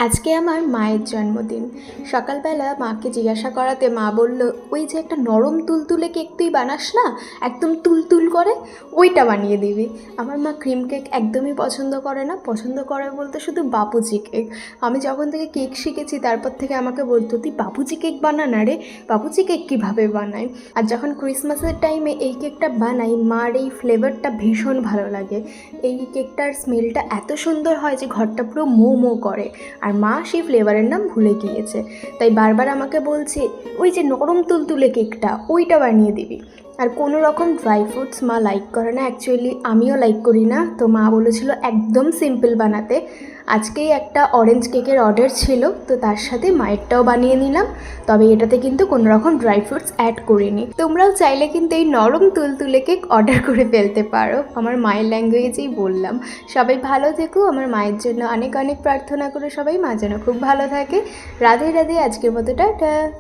আজকে আমার মায়ের জন্মদিন। সকালবেলা মাকে জিজ্ঞাসা করাতে মা বলল, ওই যে একটা নরম তুলতুলে কেক তুই বানাস না, একদম তুলতুল করে, ওইটা বানিয়ে দিবি। আমার মা ক্রিম কেক একদমই পছন্দ করে না, পছন্দ করে বলতে শুধু বাপুজি কেক। আমি যখন থেকে কেক শিখেছি তারপর থেকে আমাকে বলতো, তুই বাপুজি কেক বানা না রে, বাপুজি কেক কীভাবে বানায়। আর যখন ক্রিসমাসের টাইমে এই কেকটা বানাই, মার এই ফ্লেভারটা ভীষণ ভালো লাগে। এই কেকটার স্মেলটা এত সুন্দর হয় যে ঘরটা পুরো মো মো করে। আর মা সেই ফ্লেভারের নাম ভুলে গিয়েছে, তাই বারবার আমাকে বলছে, ওই যে নরম তুলতুলে কেকটা ওইটা বানিয়ে দিবি। আর কোনো রকম ড্রাই ফ্রুটস মা লাইক করে না, অ্যাকচুয়ালি আমিও লাইক করি না, তো মা বলেছিল একদম সিম্পল বানাতে। আজকেই একটা অরেঞ্জ কেকের অর্ডার ছিল, তো তার সাথে মায়েরটাও বানিয়ে নিলাম, তবে এটাতে কিন্তু কোনো রকম ড্রাই ফ্রুটস অ্যাড করিনি। তোমরাও চাইলে কিন্তু এই নরম তুলতুলে কেক অর্ডার করে ফেলতে পারো, আমার মায়ের ল্যাঙ্গুয়েজেই বললাম। সবাই ভালো থেকো, আমার মায়ের জন্য অনেক অনেক প্রার্থনা করে সবাই, মা যেন খুব ভালো থাকে। রাধে রাধে, আজকের মতো টাটা।